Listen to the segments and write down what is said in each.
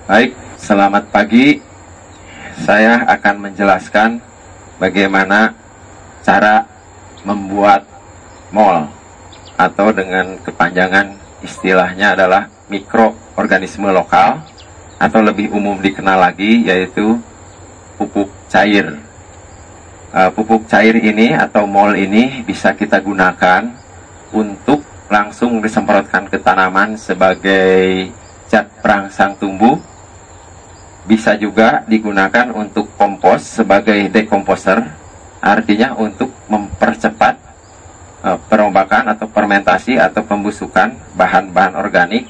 Baik, selamat pagi. Saya akan menjelaskan bagaimana cara membuat mol, atau dengan kepanjangan istilahnya adalah mikroorganisme lokal, atau lebih umum dikenal lagi yaitu pupuk cair. Pupuk cair ini atau mol ini bisa kita gunakan untuk langsung disemprotkan ke tanaman sebagai zat perangsang tumbuh. Bisa juga digunakan untuk kompos sebagai dekomposer, artinya untuk mempercepat perombakan atau fermentasi atau pembusukan bahan-bahan organik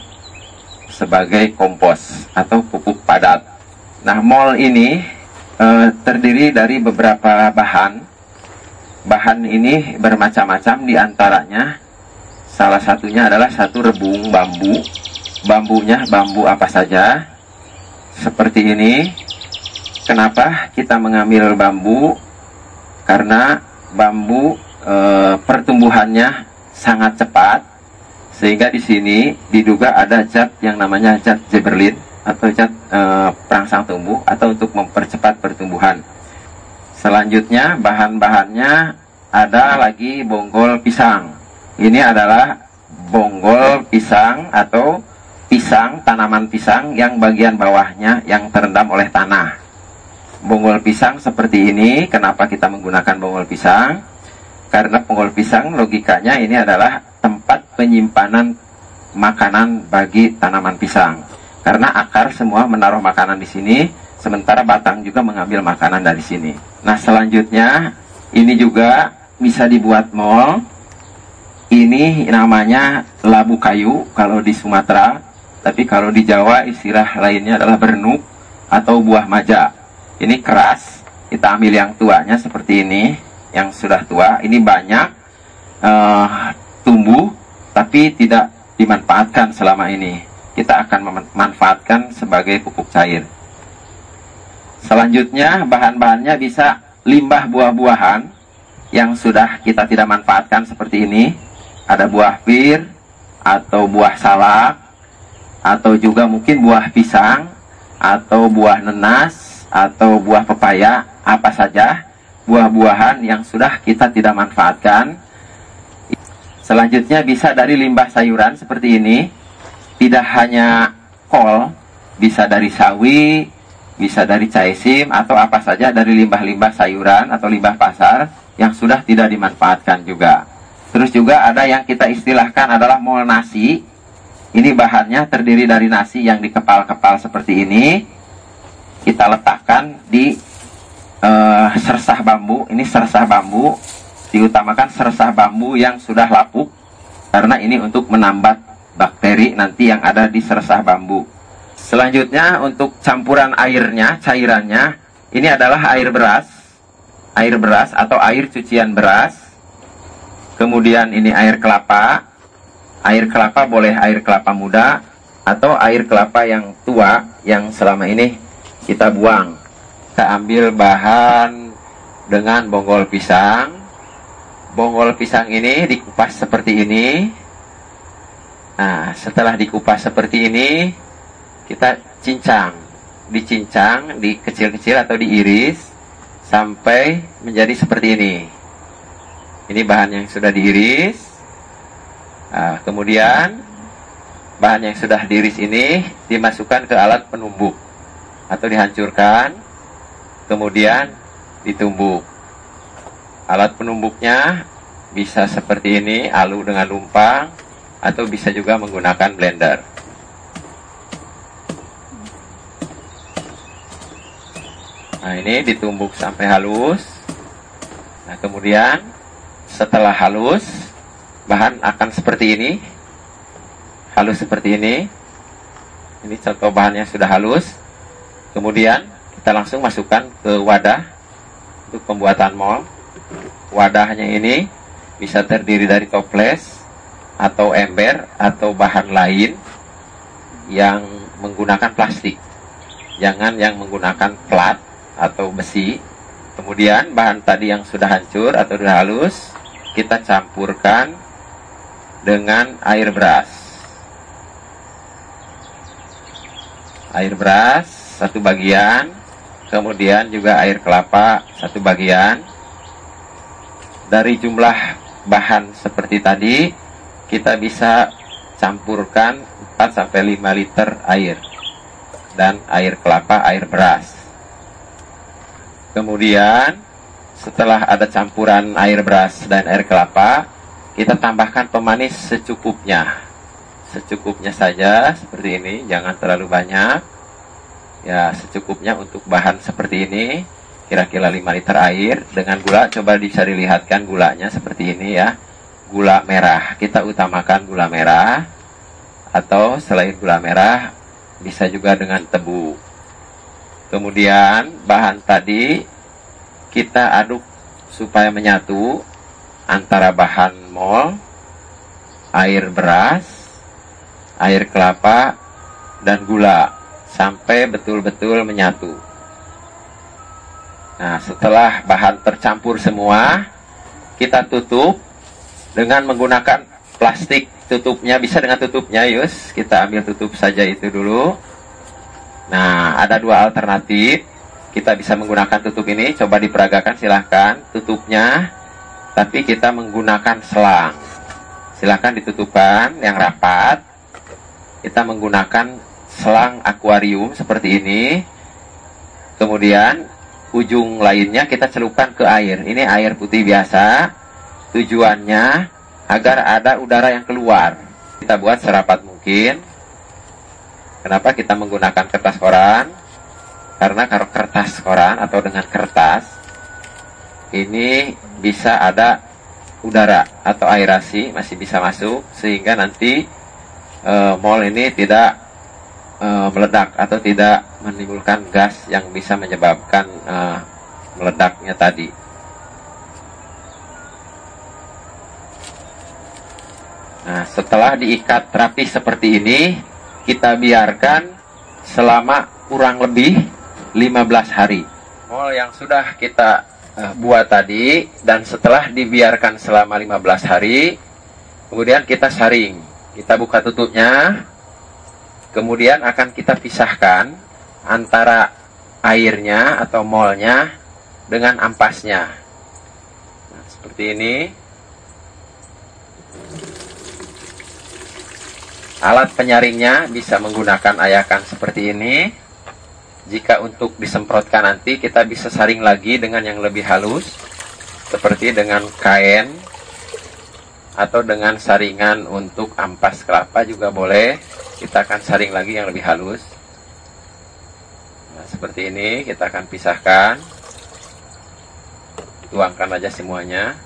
sebagai kompos atau pupuk padat. Nah, mol ini terdiri dari beberapa bahan. Bahan ini bermacam-macam, diantaranya salah satunya adalah satu rebung bambu. Bambunya bambu apa saja, seperti ini. Kenapa kita mengambil bambu? Karena bambu pertumbuhannya sangat cepat, sehingga di sini diduga ada zat yang namanya zat zeberlin atau zat perangsang tumbuh atau untuk mempercepat pertumbuhan. Selanjutnya bahan-bahannya ada lagi bonggol pisang. Ini adalah bonggol pisang atau pisang, tanaman pisang yang bagian bawahnya yang terendam oleh tanah. Bonggol pisang seperti ini. Kenapa kita menggunakan bonggol pisang? Karena bonggol pisang logikanya ini adalah tempat penyimpanan makanan bagi tanaman pisang. Karena akar semua menaruh makanan di sini, sementara batang juga mengambil makanan dari sini. Nah, selanjutnya ini juga bisa dibuat mol. Ini namanya labu kayu kalau di Sumatera, tapi kalau di Jawa istilah lainnya adalah bernuk atau buah maja. Ini keras, kita ambil yang tuanya seperti ini, yang sudah tua. Ini banyak tumbuh, tapi tidak dimanfaatkan selama ini. Kita akan memanfaatkan sebagai pupuk cair. Selanjutnya bahan-bahannya bisa limbah buah-buahan yang sudah kita tidak manfaatkan seperti ini. Ada buah pir atau buah salak, atau juga mungkin buah pisang atau buah nenas atau buah pepaya, apa saja buah-buahan yang sudah kita tidak manfaatkan. Selanjutnya bisa dari limbah sayuran seperti ini. Tidak hanya kol, bisa dari sawi, bisa dari caisim, atau apa saja dari limbah-limbah sayuran atau limbah pasar yang sudah tidak dimanfaatkan juga. Terus juga ada yang kita istilahkan adalah mol nasi. Ini bahannya terdiri dari nasi yang dikepal-kepal seperti ini. Kita letakkan di sersah bambu. Ini sersah bambu, diutamakan sersah bambu yang sudah lapuk, karena ini untuk menambah bakteri nanti yang ada di sersah bambu. Selanjutnya untuk campuran airnya, cairannya, ini adalah air beras atau air cucian beras. Kemudian ini air kelapa. Air kelapa boleh air kelapa muda atau air kelapa yang tua yang selama ini kita buang. Kita ambil bahan dengan bonggol pisang. Bonggol pisang ini dikupas seperti ini. Nah, setelah dikupas seperti ini, kita dicincang, dikecil-kecil atau diiris sampai menjadi seperti ini. Ini bahan yang sudah diiris. Nah, kemudian bahan yang sudah diiris ini dimasukkan ke alat penumbuk atau dihancurkan, kemudian ditumbuk. Alat penumbuknya bisa seperti ini, alu dengan lumpang, atau bisa juga menggunakan blender. Nah, ini ditumbuk sampai halus. Nah, kemudian setelah halus, bahan akan seperti ini. Halus seperti ini. Ini contoh bahannya sudah halus. Kemudian kita langsung masukkan ke wadah untuk pembuatan mol. Wadahnya ini bisa terdiri dari toples atau ember atau bahan lain yang menggunakan plastik. Jangan yang menggunakan plat atau besi. Kemudian bahan tadi yang sudah hancur atau sudah halus kita campurkan dengan air beras. air beras 1 bagian, kemudian juga air kelapa 1 bagian. Dari jumlah bahan seperti tadi, kita bisa campurkan 4-5 liter air dan air kelapa, air beras. Kemudian setelah ada campuran air beras dan air kelapa, kita tambahkan pemanis secukupnya. Secukupnya saja seperti ini, jangan terlalu banyak. Ya, secukupnya untuk bahan seperti ini, kira-kira 5 liter air dengan gula. Coba bisa dilihatkan gulanya seperti ini ya. Gula merah, kita utamakan gula merah, atau selain gula merah bisa juga dengan tebu. Kemudian bahan tadi kita aduk supaya menyatu antara bahan mol, air beras, air kelapa, dan gula sampai betul-betul menyatu. Nah, setelah bahan tercampur semua, kita tutup dengan menggunakan plastik. Tutupnya bisa dengan tutupnya, Yus. Kita ambil tutup saja itu dulu. Nah, ada 2 alternatif. Kita bisa menggunakan tutup ini. Coba diperagakan, silahkan. Tutupnya, tapi kita menggunakan selang. Silahkan ditutupkan yang rapat. Kita menggunakan selang akuarium seperti ini. Kemudian ujung lainnya kita celupkan ke air. Ini air putih biasa. Tujuannya agar ada udara yang keluar. Kita buat serapat mungkin. Kenapa kita menggunakan kertas koran? Karena kalau kertas koran atau dengan kertas ini bisa ada udara atau aerasi masih bisa masuk, sehingga nanti mol ini tidak meledak atau tidak menimbulkan gas yang bisa menyebabkan meledaknya tadi. Nah, setelah diikat rapi seperti ini, kita biarkan selama kurang lebih 15 hari. Mol yang sudah kita buat tadi, dan setelah dibiarkan selama 15 hari, kemudian kita saring. Kita buka tutupnya, kemudian akan kita pisahkan antara airnya atau molnya dengan ampasnya. Nah, seperti ini. Alat penyaringnya bisa menggunakan ayakan seperti ini. Jika untuk disemprotkan nanti, kita bisa saring lagi dengan yang lebih halus, seperti dengan kain atau dengan saringan untuk ampas kelapa juga boleh. Kita akan saring lagi yang lebih halus. Nah, seperti ini kita akan pisahkan. Tuangkan aja semuanya.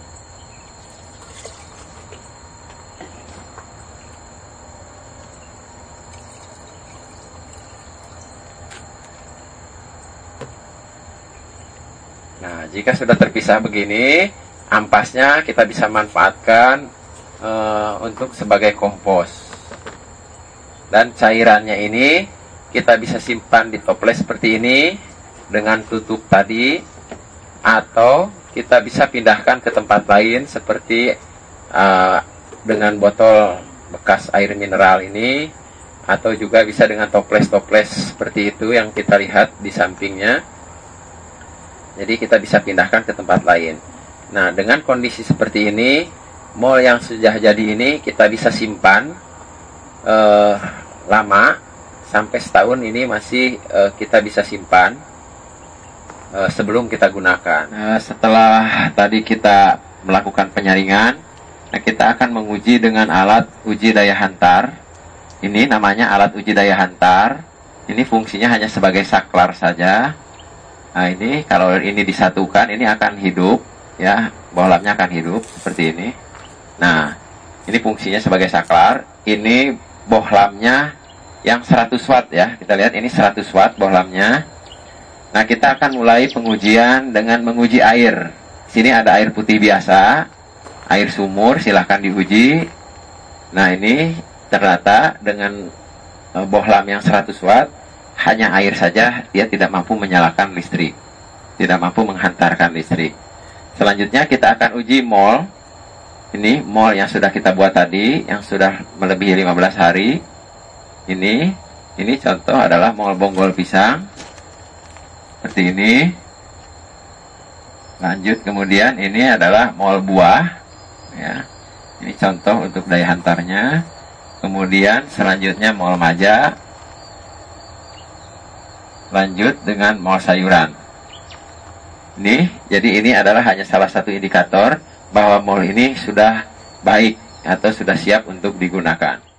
Nah, jika sudah terpisah begini, ampasnya kita bisa manfaatkan untuk sebagai kompos. Dan cairannya ini kita bisa simpan di toples seperti ini dengan tutup tadi, atau kita bisa pindahkan ke tempat lain seperti dengan botol bekas air mineral ini, atau juga bisa dengan toples-toples seperti itu yang kita lihat di sampingnya. Jadi kita bisa pindahkan ke tempat lain. Nah, dengan kondisi seperti ini, mol yang sudah jadi ini kita bisa simpan lama, sampai setahun ini masih kita bisa simpan sebelum kita gunakan. Setelah tadi kita melakukan penyaringan, nah kita akan menguji dengan alat uji daya hantar. Ini namanya alat uji daya hantar. Ini fungsinya hanya sebagai saklar saja. Nah, ini kalau ini disatukan, ini akan hidup, ya, bohlamnya akan hidup seperti ini. Nah, ini fungsinya sebagai saklar. Ini bohlamnya yang 100 watt ya. Kita lihat ini 100 watt bohlamnya. Nah, kita akan mulai pengujian dengan menguji air. Sini ada air putih biasa, air sumur, silahkan diuji. Nah, ini ternyata dengan bohlam yang 100 watt, hanya air saja, dia tidak mampu menyalakan listrik, tidak mampu menghantarkan listrik. Selanjutnya kita akan uji mol. Ini mol yang sudah kita buat tadi, yang sudah melebihi 15 hari. Ini Ini contoh adalah mall Bonggol Pisang. Seperti ini. Lanjut kemudian ini adalah mall buah. Ya. Ini contoh untuk daya hantarnya. Kemudian selanjutnya mall Maja. Lanjut dengan mall sayuran. Jadi ini adalah hanya salah satu indikator bahwa mall ini sudah baik atau sudah siap untuk digunakan.